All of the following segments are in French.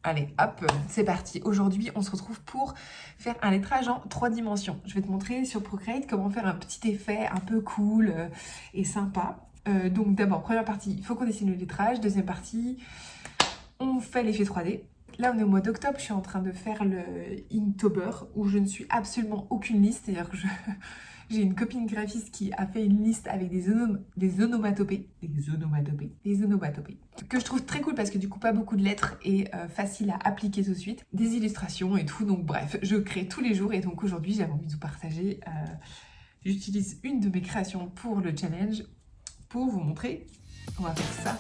Allez, hop, c'est parti. Aujourd'hui, on se retrouve pour faire un lettrage en 3 dimensions. Je vais te montrer sur Procreate comment faire un petit effet un peu cool et sympa. Donc d'abord, première partie, il faut qu'on dessine le lettrage. Deuxième partie, on fait l'effet 3D. Là, on est au mois d'octobre, je suis en train de faire le Inktober où je ne suis absolument aucune liste. C'est-à-dire que j'ai une copine graphiste qui a fait une liste avec des onomatopées, que je trouve très cool parce que du coup pas beaucoup de lettres et facile à appliquer tout de suite, des illustrations et tout, donc bref, je crée tous les jours et donc aujourd'hui j'avais envie de vous partager, j'utilise une de mes créations pour le challenge pour vous montrer. On va faire ça.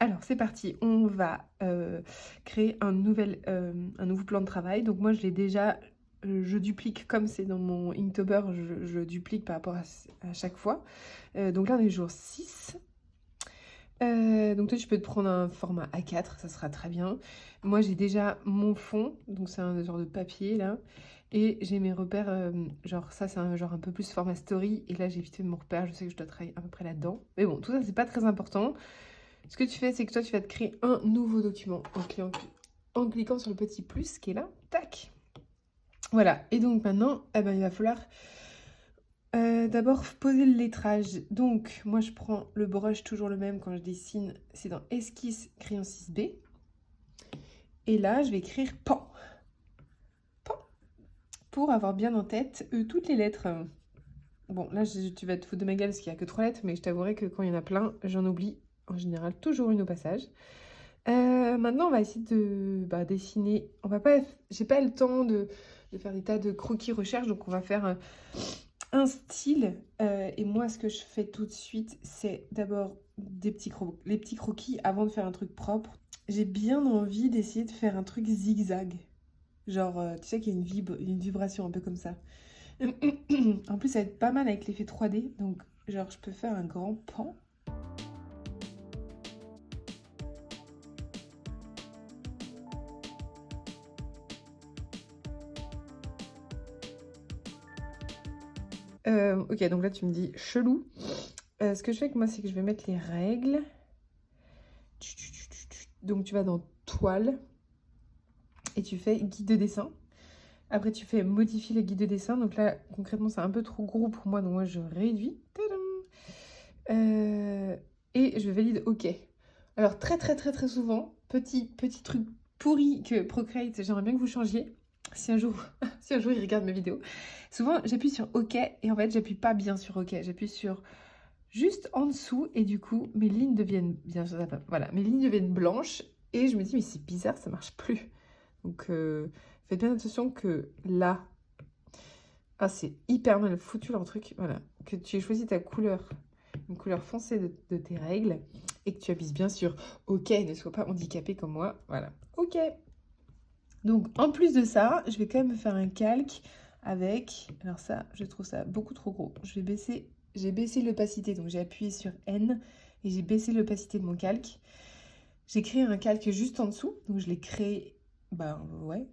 Alors c'est parti, on va créer un nouveau plan de travail. Donc moi je l'ai déjà, je duplique comme c'est dans mon Inktober, je duplique par rapport à chaque fois. Donc là on est jour 6. Donc toi tu peux te prendre un format A4, ça sera très bien. Moi j'ai déjà mon fond, donc c'est un genre de papier là. Et j'ai mes repères, genre ça c'est un genre un peu plus format story. Et là j'ai vite fait mon repère, je sais que je dois travailler à peu près là-dedans. Mais bon, tout ça c'est pas très important. Ce que tu fais, c'est que toi, tu vas te créer un nouveau document en cliquant sur le petit plus qui est là. Tac. Voilà. Et donc maintenant, il va falloir d'abord poser le lettrage. Donc, moi, je prends le brush toujours le même quand je dessine. C'est dans Esquisse, crayon 6B. Et là, je vais écrire PAN. PAN. Pour avoir bien en tête toutes les lettres. Bon, là, tu vas te foutre de ma gueule parce qu'il n'y a que 3 lettres, mais je t'avouerai que quand il y en a plein, j'en oublie en général toujours une au passage. Maintenant, on va essayer de dessiner. On va pas, j'ai pas le temps de faire des tas de croquis recherche, donc on va faire un style. Et moi, ce que je fais tout de suite, c'est d'abord les petits croquis avant de faire un truc propre. J'ai bien envie d'essayer de faire un truc zigzag. Genre, tu sais qu'il y a une vibration un peu comme ça. En plus, ça va être pas mal avec l'effet 3D, donc genre, je peux faire un grand pan. Ok, donc là tu me dis chelou. Ce que je fais, moi, c'est que je vais mettre les règles. Donc tu vas dans toile et tu fais guide de dessin. Après tu fais modifier le guide de dessin. Donc là concrètement c'est un peu trop gros pour moi, donc moi je réduis. Et je valide OK. Alors très souvent, petit truc pourri que Procreate, j'aimerais bien que vous changiez. Si un jour il regarde mes vidéos. Souvent j'appuie sur OK et en fait j'appuie pas bien sur OK. J'appuie sur juste en dessous et du coup mes lignes deviennent voilà, mes lignes deviennent blanches et je me dis mais c'est bizarre, ça marche plus. Donc faites bien attention que là, c'est hyper mal foutu leur truc, voilà, que tu aies choisi ta couleur, une couleur foncée de tes règles et que tu appuies bien sur OK, ne sois pas handicapé comme moi, voilà, OK. Donc en plus de ça, je vais quand même faire un calque avec, alors ça, je trouve ça beaucoup trop gros, j'ai baissé l'opacité, donc j'ai appuyé sur N et j'ai baissé l'opacité de mon calque. J'ai créé un calque juste en dessous, donc je l'ai créé, ouais,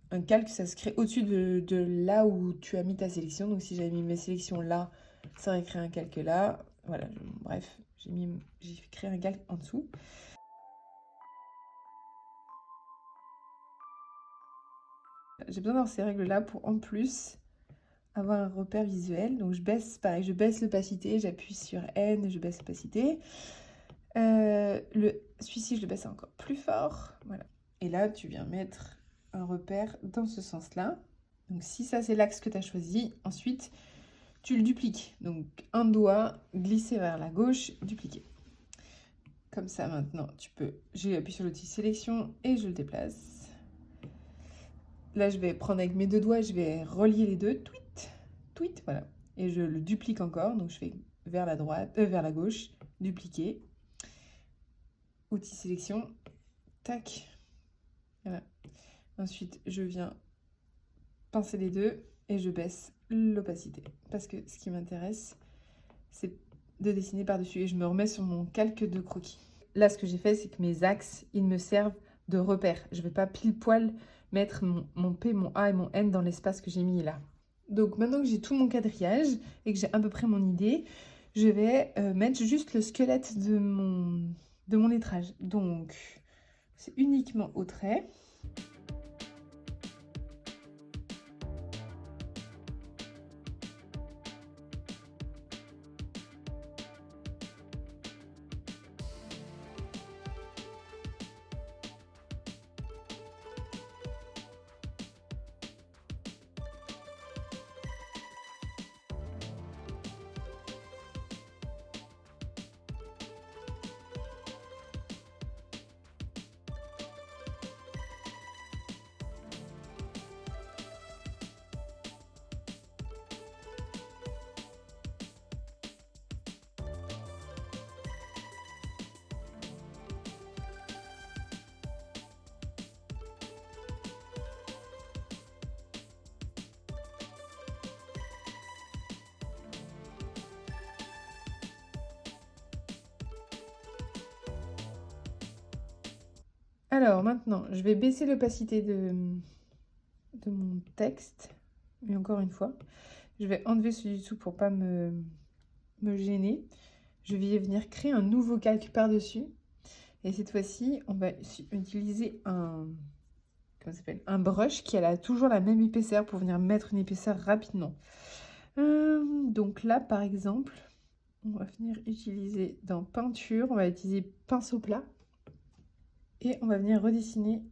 un calque, ça se crée au-dessus de là où tu as mis ta sélection. Donc si j'avais mis mes sélections là, ça aurait créé un calque là. Voilà, bref, j'ai créé un calque en dessous. J'ai besoin d'avoir ces règles-là pour en plus avoir un repère visuel. Donc je baisse, pareil, je baisse l'opacité, j'appuie sur N, je baisse l'opacité. Celui-ci, je le baisse encore plus fort. Voilà. Et là, tu viens mettre un repère dans ce sens-là. Donc si ça, c'est l'axe que tu as choisi, ensuite, tu le dupliques. Donc un doigt, glisser vers la gauche, dupliquer. Comme ça, maintenant, tu peux... J'ai appuyé sur l'outil sélection et je le déplace. Là, je vais prendre avec mes deux doigts, je vais relier les deux. Tweet, voilà. Et je le duplique encore. Donc je fais vers la gauche, dupliquer. Outil sélection, tac, voilà. Ensuite, je viens pincer les deux et je baisse l'opacité. Parce que ce qui m'intéresse, c'est de dessiner par-dessus. Et je me remets sur mon calque de croquis. Là, ce que j'ai fait, c'est que mes axes, ils me servent de repère. Je ne vais pas pile poil mettre mon P, mon A et mon N dans l'espace que j'ai mis là. Donc maintenant que j'ai tout mon quadrillage et que j'ai à peu près mon idée, je vais mettre juste le squelette de mon lettrage. Donc, c'est uniquement au trait. Alors maintenant, je vais baisser l'opacité de mon texte. Mais encore une fois, je vais enlever celui du dessous pour pas me gêner. Je vais venir créer un nouveau calque par-dessus. Et cette fois-ci, on va utiliser un brush qui a toujours la même épaisseur pour venir mettre une épaisseur rapidement. Donc là, par exemple, on va venir utiliser dans peinture, on va utiliser pinceau plat. Et on va venir redessiner.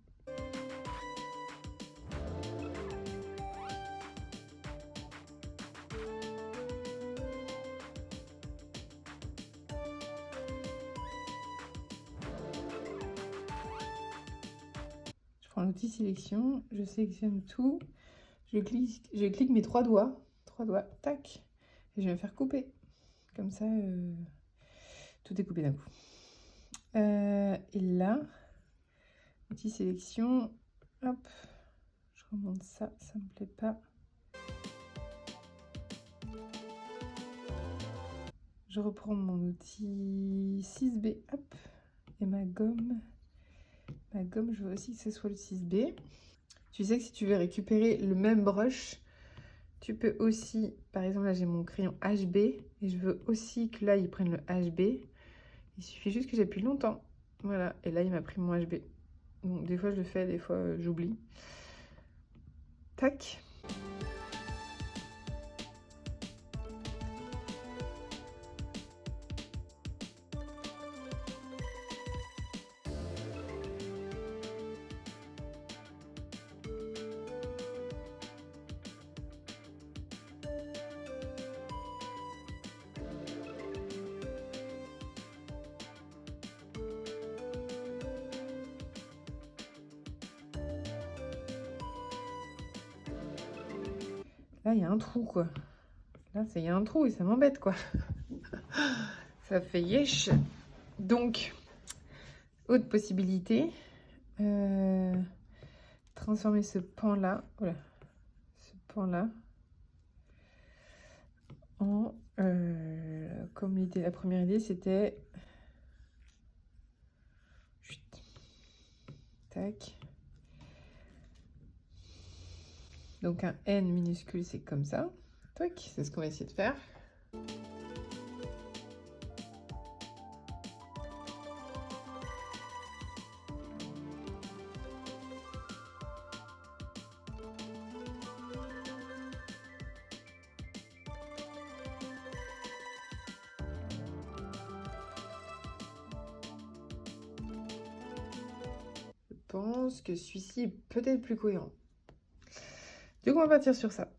Je prends l'outil sélection, je sélectionne tout, je clique mes trois doigts, tac, et je vais me faire couper. Comme ça, tout est coupé d'un coup. Et là, outil sélection, hop, je remonte ça, ça me plaît pas. Je reprends mon outil 6B, hop, et ma gomme. Ma gomme, je veux aussi que ce soit le 6B. Tu sais que si tu veux récupérer le même brush, tu peux aussi, par exemple là j'ai mon crayon HB, et je veux aussi que là il prenne le HB. Il suffit juste que j'appuie longtemps. Voilà, et là il m'a pris mon HB. Donc des fois je le fais, des fois j'oublie. Tac. Là, il y a un trou, quoi. Là, il y a un trou et ça m'embête, quoi. Ça fait yesh. Donc, autre possibilité. Transformer ce pan-là. Voilà. Ce pan-là. En... comme l'idée, la première idée, c'était... Chut. Tac. Donc un N minuscule, c'est comme ça. Tac, c'est ce qu'on va essayer de faire. Je pense que celui-ci est peut-être plus cohérent. Donc on va partir sur ça.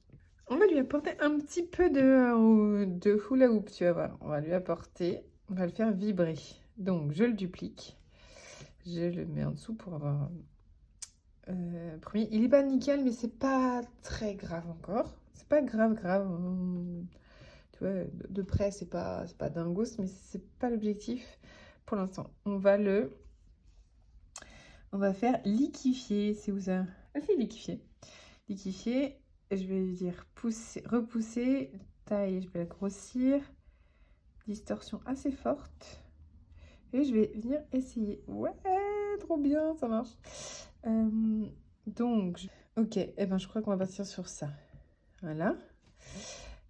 On va lui apporter un petit peu de hula hoop, tu vas voir. On va lui apporter, on va le faire vibrer. Donc je le duplique. Je le mets en dessous pour avoir... premier, il est pas nickel, mais c'est pas très grave encore. C'est pas grave. Tu vois, de près, c'est pas dingos, mais c'est pas l'objectif pour l'instant. On va faire liquéfier. C'est où ça? Ah, c'est liquéfier. Liquéfier, je vais dire pousser, repousser, taille, je vais la grossir, distorsion assez forte. Et je vais venir essayer. Ouais, trop bien, ça marche. Donc, ok, et ben je crois qu'on va partir sur ça. Voilà.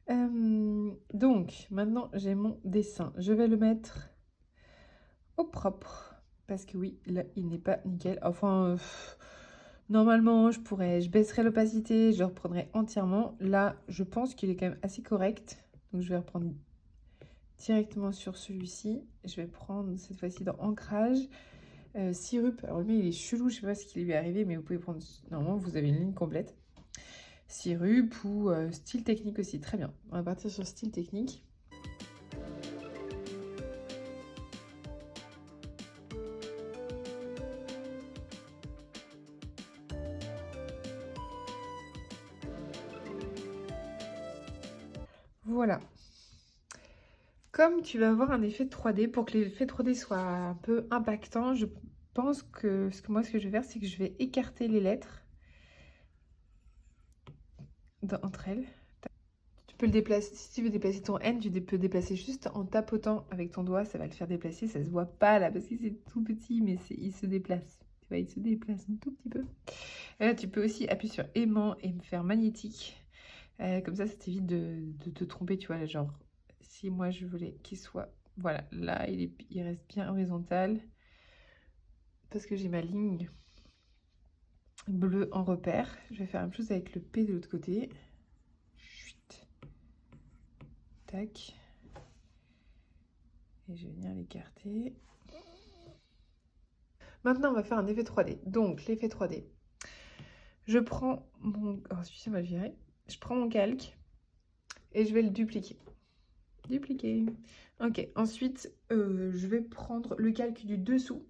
Donc, maintenant, j'ai mon dessin. Je vais le mettre au propre. Parce que oui, là, il n'est pas nickel. Enfin, normalement, je baisserai l'opacité, je le reprendrai entièrement. Là, je pense qu'il est quand même assez correct. Donc, je vais reprendre directement sur celui-ci. Je vais prendre cette fois-ci dans Ancrage. Sirup. Alors, lui, il est chelou. Je sais pas ce qui lui est arrivé, mais vous pouvez prendre... Normalement, vous avez une ligne complète. Sirup ou style technique aussi. Très bien. On va partir sur style technique. Voilà. Comme tu vas avoir un effet 3D, pour que l'effet 3D soit un peu impactant, je pense que ce que je vais faire, c'est que je vais écarter les lettres entre elles. Tu peux le déplacer, si tu veux déplacer ton N, tu peux déplacer juste en tapotant avec ton doigt, ça va le faire déplacer. Ça se voit pas là parce que c'est tout petit, mais il se déplace. Tu vois, il se déplace un tout petit peu. Et là, tu peux aussi appuyer sur aimant et me faire magnétique. Comme ça t'évite de te tromper, tu vois, genre, si moi je voulais qu'il soit, voilà, là, il reste bien horizontal, parce que j'ai ma ligne bleue en repère. Je vais faire la même chose avec le P de l'autre côté. Chut. Tac. Et je vais venir l'écarter. Maintenant, on va faire un effet 3D. Donc, l'effet 3D. Je prends mon... Oh, celui-ci, on va le virer. Je prends mon calque et je vais le dupliquer. Dupliquer. Ok, ensuite, je vais prendre le calque du dessous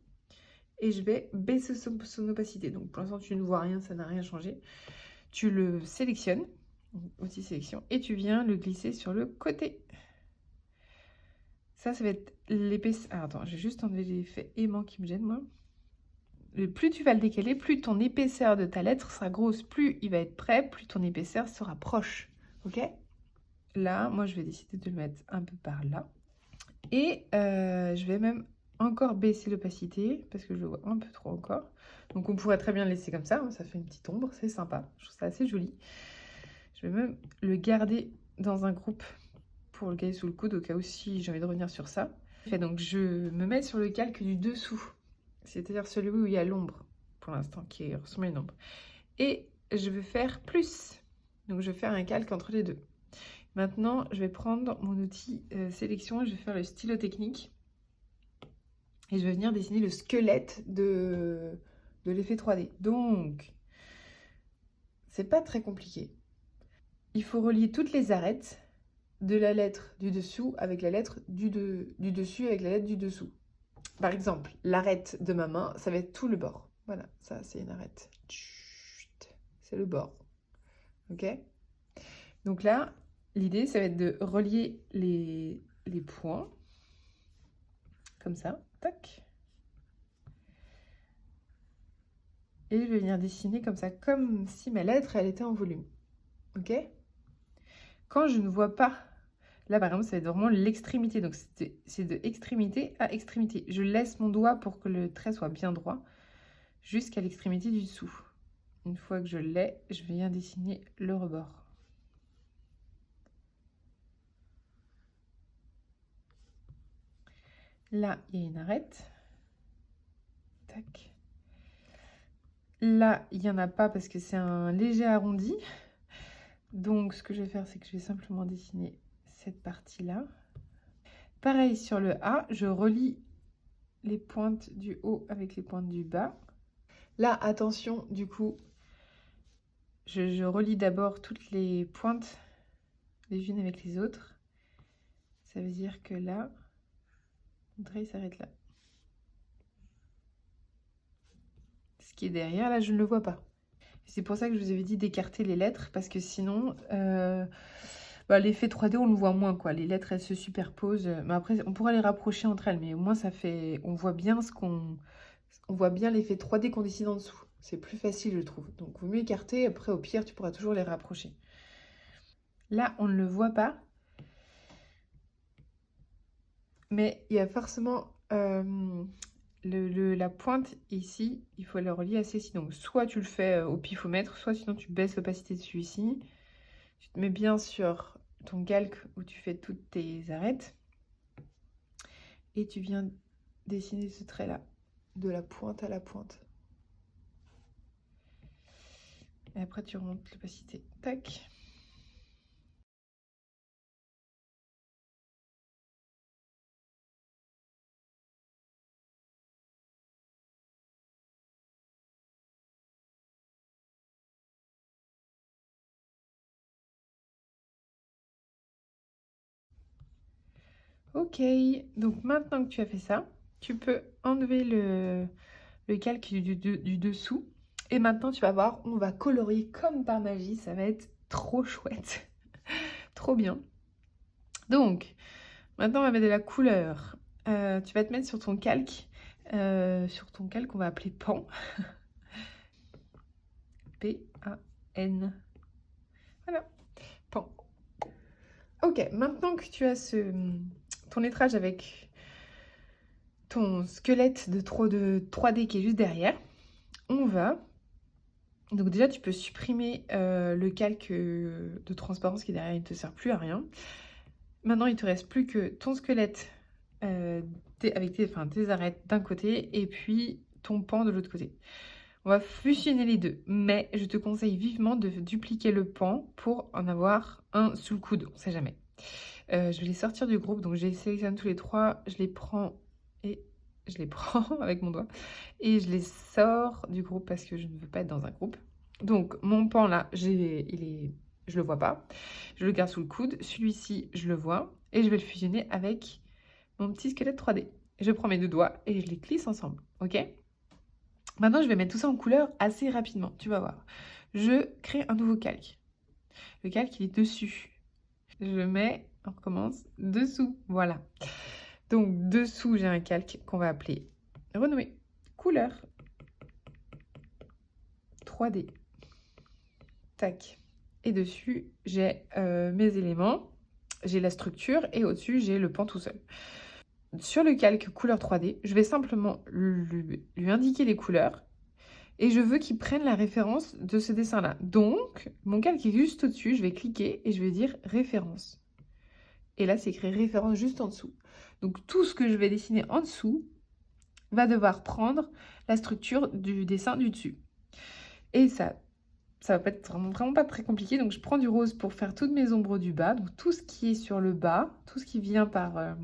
et je vais baisser son opacité. Donc, pour l'instant, tu ne vois rien, ça n'a rien changé. Tu le sélectionnes, outil sélection, et tu viens le glisser sur le côté. Ça va être l'épaisseur. Ah, attends, j'ai juste enlevé l'effet aimant qui me gêne, moi. Plus tu vas le décaler, plus ton épaisseur de ta lettre sera grosse. Plus il va être prêt, plus ton épaisseur sera proche. Ok? Là, moi, je vais décider de le mettre un peu par là. Et je vais même encore baisser l'opacité, parce que je le vois un peu trop encore. Donc, on pourrait très bien le laisser comme ça. Hein, ça fait une petite ombre, c'est sympa. Je trouve ça assez joli. Je vais même le garder dans un groupe pour le garder sous le coude, au cas où si j'ai envie de revenir sur ça. Donc, je me mets sur le calque du dessous. C'est-à-dire celui où il y a l'ombre, pour l'instant, qui ressemble à une ombre. Et je vais faire plus. Donc, je vais faire un calque entre les deux. Maintenant, je vais prendre mon outil sélection et je vais faire le stylo technique. Et je vais venir dessiner le squelette de l'effet 3D. Donc, c'est pas très compliqué. Il faut relier toutes les arêtes de la lettre du dessous avec la lettre du dessus avec la lettre du dessous. Par exemple, l'arête de ma main, ça va être tout le bord. Voilà, ça c'est une arête. C'est le bord. Ok? Donc là, l'idée, ça va être de relier les points. Comme ça. Tac. Et je vais venir dessiner comme ça, comme si ma lettre, elle était en volume. Ok? Quand je ne vois pas, là par exemple, ça va être vraiment l'extrémité. Donc c'est de extrémité à extrémité. Je laisse mon doigt pour que le trait soit bien droit jusqu'à l'extrémité du dessous. Une fois que je l'ai, je viens dessiner le rebord. Là, il y a une arête. Tac. Là, il n'y en a pas parce que c'est un léger arrondi. Donc, ce que je vais faire, c'est que je vais simplement dessiner cette partie-là. Pareil sur le A, je relie les pointes du haut avec les pointes du bas. Là, attention, du coup, je relie d'abord toutes les pointes les unes avec les autres. Ça veut dire que là, mon trait s'arrête là. Ce qui est derrière, là, je ne le vois pas. C'est pour ça que je vous avais dit d'écarter les lettres, parce que sinon, l'effet 3D, on le voit moins, quoi. Les lettres, elles se superposent. Mais après, on pourra les rapprocher entre elles, mais au moins, ça fait... On voit bien on voit bien l'effet 3D qu'on dessine en dessous. C'est plus facile, je trouve. Donc, il vaut mieux écarter. Après, au pire, tu pourras toujours les rapprocher. Là, on ne le voit pas. Mais il y a forcément... la pointe ici, il faut la relier à celle-ci. Donc, soit tu le fais au pifomètre, soit sinon tu baisses l'opacité de celui-ci. Tu te mets bien sur ton calque où tu fais toutes tes arêtes. Et tu viens dessiner ce trait-là, de la pointe à la pointe. Et après, tu remontes l'opacité. Tac. Ok, donc maintenant que tu as fait ça, tu peux enlever le calque du dessous. Et maintenant, tu vas voir, on va colorier comme par magie. Ça va être trop chouette. Trop bien. Donc, maintenant, on va mettre de la couleur. Tu vas te mettre sur ton calque. On va appeler Pan. P-A-N. Voilà, Pan. Ok, maintenant que tu as ton lettrage avec ton squelette de 3D qui est juste derrière, on va... Donc déjà, tu peux supprimer le calque de transparence qui est derrière, il ne te sert plus à rien. Maintenant, il ne te reste plus que ton squelette avec tes arêtes d'un côté et puis ton pan de l'autre côté. On va fusionner les deux, mais je te conseille vivement de dupliquer le pan pour en avoir un sous le coude, on ne sait jamais. Je vais les sortir du groupe, donc je les sélectionne tous les trois, je les prends et je les prends avec mon doigt et je les sors du groupe parce que je ne veux pas être dans un groupe. Donc mon pan là, je le vois pas, je le garde sous le coude, celui-ci je le vois et je vais le fusionner avec mon petit squelette 3D. Je prends mes deux doigts et je les glisse ensemble, ok? Maintenant, je vais mettre tout ça en couleur assez rapidement, tu vas voir. Je crée un nouveau calque. Le calque, il est dessus. Je mets, on recommence, dessous, voilà. Donc, dessous, j'ai un calque qu'on va appeler, renommer, couleur, 3D. Tac. Et dessus, j'ai mes éléments, j'ai la structure et au-dessus, j'ai le pan tout seul. Sur le calque couleur 3D, je vais simplement lui indiquer les couleurs et je veux qu'il prenne la référence de ce dessin-là. Donc, mon calque est juste au-dessus, je vais cliquer et je vais dire référence. Et là, c'est écrit référence juste en dessous. Donc, tout ce que je vais dessiner en dessous va devoir prendre la structure du dessin du dessus. Et ça va pas être vraiment pas très compliqué. Donc, je prends du rose pour faire toutes mes ombres du bas. Donc, tout ce qui est sur le bas, tout ce qui vient par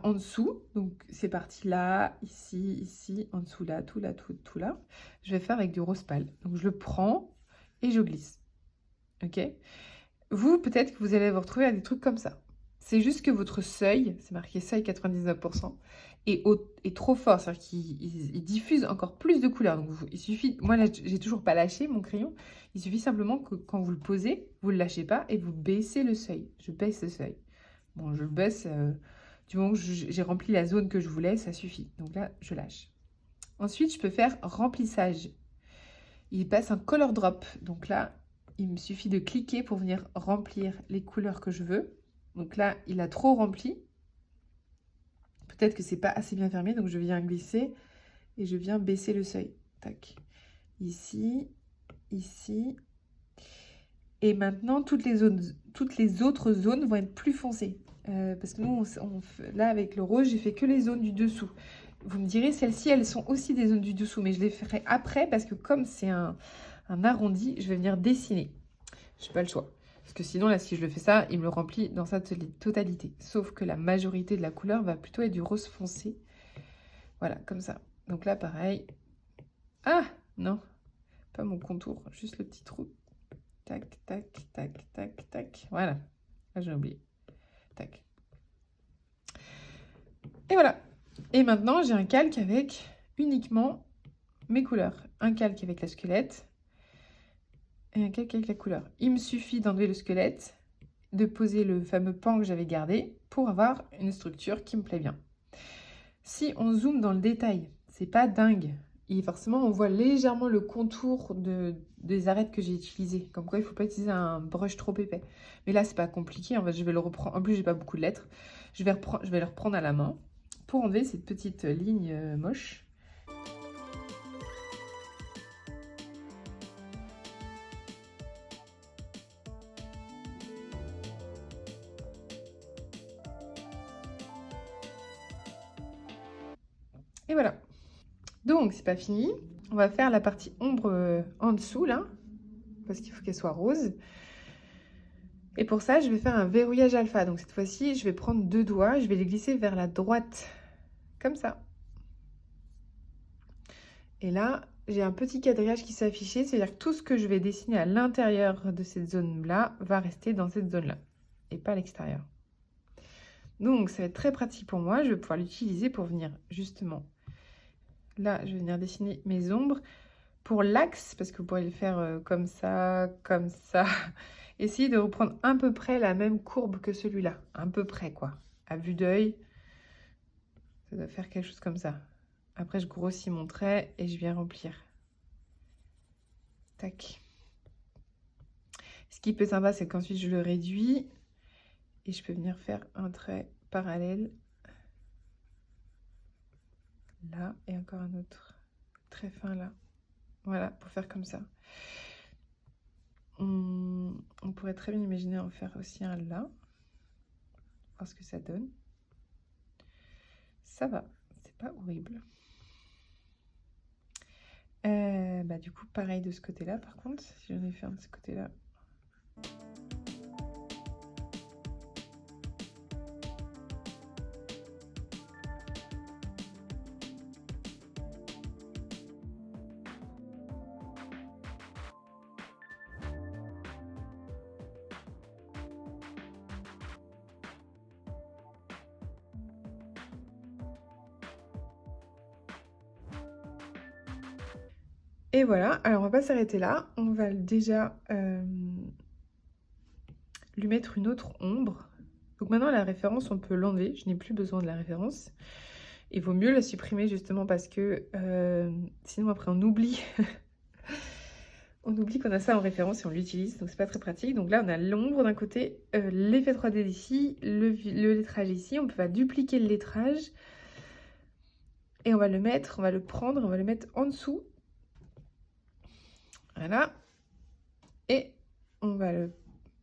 en dessous. Donc, c'est parti là, ici, en dessous là, tout là, tout là. Je vais faire avec du rose pâle. Donc, je le prends et je glisse. Ok? Vous, peut-être que vous allez vous retrouver à des trucs comme ça. C'est juste que votre seuil, c'est marqué seuil 99%, est trop fort. C'est-à-dire qu'il diffuse encore plus de couleurs. Donc, il suffit... Moi, là, j'ai toujours pas lâché mon crayon. Il suffit simplement que quand vous le posez, vous le lâchez pas et vous baissez le seuil. Je baisse le seuil. Bon, je le baisse... du moment que j'ai rempli la zone que je voulais, ça suffit. Donc là, je lâche. Ensuite, je peux faire remplissage. Il passe un color drop. Donc là, il me suffit de cliquer pour venir remplir les couleurs que je veux. Donc là, il a trop rempli. Peut-être que c'est pas assez bien fermé, donc je viens glisser et je viens baisser le seuil. Tac. Ici, ici. Et maintenant, toutes les autres zones vont être plus foncées. Parce que nous, là, avec le rose, j'ai fait que les zones du dessous. Vous me direz, celles-ci, elles sont aussi des zones du dessous, mais je les ferai après parce que comme c'est un arrondi, je vais venir dessiner. Je n'ai pas le choix. Parce que sinon, là, si je le fais ça, il me le remplit dans sa totalité. Sauf que la majorité de la couleur va plutôt être du rose foncé. Voilà, comme ça. Donc là, pareil. Ah, non, pas mon contour, juste le petit trou. Tac, tac, tac, tac, tac. Voilà. Là, j'ai oublié. Tac. Et voilà. Et maintenant, j'ai un calque avec uniquement mes couleurs. Un calque avec la squelette et un calque avec la couleur. Il me suffit d'enlever le squelette, de poser le fameux pan que j'avais gardé pour avoir une structure qui me plaît bien. Si on zoome dans le détail, c'est pas dingue. Et forcément, on voit légèrement le contour des arêtes que j'ai utilisées. Comme quoi, il ne faut pas utiliser un brush trop épais. Mais là, c'est pas compliqué. En fait, je vais le reprendre. En plus, j'ai pas beaucoup de lettres. Je vais le reprendre à la main pour enlever cette petite ligne moche. Et voilà. Donc, c'est pas fini. On va faire la partie ombre en dessous, là. Parce qu'il faut qu'elle soit rose. Et pour ça, je vais faire un verrouillage alpha. Donc, cette fois-ci, je vais prendre 2 doigts. Je vais les glisser vers la droite. Comme ça. Et là, j'ai un petit quadrillage qui s'est affiché. C'est-à-dire que tout ce que je vais dessiner à l'intérieur de cette zone-là va rester dans cette zone-là. Et pas à l'extérieur. Donc, ça va être très pratique pour moi. Je vais pouvoir l'utiliser pour venir justement... Là, je vais venir dessiner mes ombres. Pour l'axe, parce que vous pourrez le faire comme ça, comme ça. Essayez de reprendre à peu près la même courbe que celui-là. À peu près, quoi. À vue d'œil, ça doit faire quelque chose comme ça. Après, je grossis mon trait et je viens remplir. Tac. Ce qui peut être sympa, c'est qu'ensuite, je le réduis. Et je peux venir faire un trait parallèle. Là, et encore un autre très fin là. Voilà, pour faire comme ça. On pourrait très bien imaginer en faire aussi un là. Voir ce que ça donne. Ça va, c'est pas horrible. Du coup, pareil de ce côté-là, par contre, si j'en ai fait un de ce côté-là. Et voilà, alors on va pas s'arrêter là, on va déjà lui mettre une autre ombre. Donc maintenant la référence, on peut l'enlever, je n'ai plus besoin de la référence. Il vaut mieux la supprimer justement parce que sinon après on oublie. On oublie qu'on a ça en référence et on l'utilise, donc c'est pas très pratique. Donc là on a l'ombre d'un côté, l'effet 3D ici, le lettrage ici. On va dupliquer le lettrage et on va le mettre, on va le prendre, on va le mettre en dessous. Voilà. Et on va le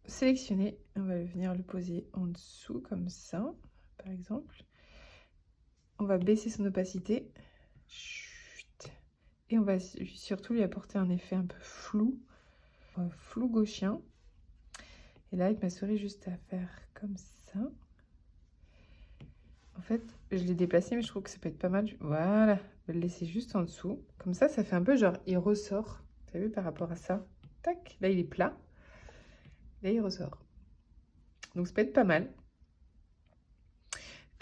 sélectionner, on va venir le poser en dessous comme ça, par exemple. On va baisser son opacité. Et on va surtout lui apporter un effet un peu flou, flou gauchien. Et là, avec ma souris, juste à faire comme ça. En fait, je l'ai déplacé, mais je trouve que ça peut être pas mal. Voilà, je vais le laisser juste en dessous. Comme ça fait un peu genre, il ressort. Vous avez vu par rapport à ça? Tac, là, il est plat. Là, il ressort. Donc, ça peut être pas mal.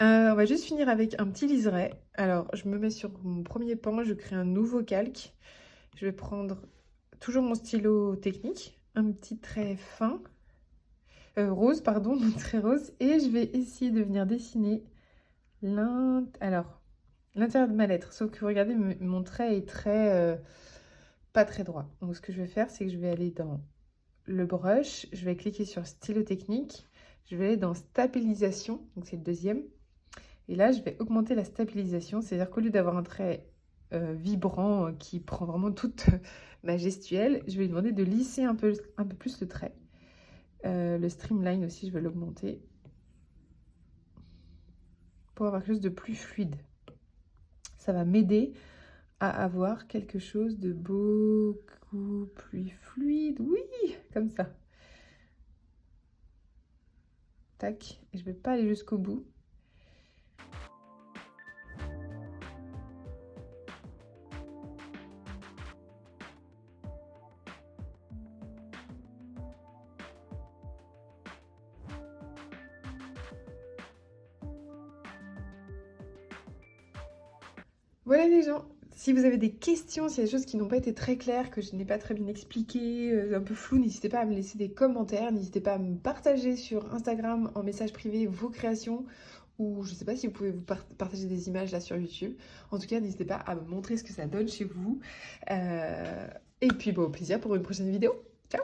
On va juste finir avec un petit liseré. Alors, je me mets sur mon premier pan, je crée un nouveau calque. Je vais prendre toujours mon stylo technique, un petit trait fin, rose, pardon, mon trait rose. Et je vais essayer de venir dessiner l'intérieur de ma lettre. Sauf que vous regardez, mon trait est pas très droit. Donc, ce que je vais faire, c'est que je vais aller dans le brush, je vais cliquer sur stylo technique, je vais aller dans stabilisation, donc c'est le deuxième. Et là, je vais augmenter la stabilisation, c'est-à-dire qu'au lieu d'avoir un trait vibrant qui prend vraiment toute ma gestuelle, je vais lui demander de lisser un peu plus le trait. Le streamline aussi, je vais l'augmenter pour avoir quelque chose de plus fluide. Ça va m'aider à avoir quelque chose de beaucoup plus fluide. Oui, comme ça. Tac, et je ne vais pas aller jusqu'au bout. Voilà les gens, si vous avez des questions, s'il y a des choses qui n'ont pas été très claires, que je n'ai pas très bien expliquées, un peu floues, n'hésitez pas à me laisser des commentaires, n'hésitez pas à me partager sur Instagram en message privé vos créations, ou je ne sais pas si vous pouvez vous partager des images là sur YouTube. En tout cas, n'hésitez pas à me montrer ce que ça donne chez vous. Et puis bon, au plaisir pour une prochaine vidéo. Ciao!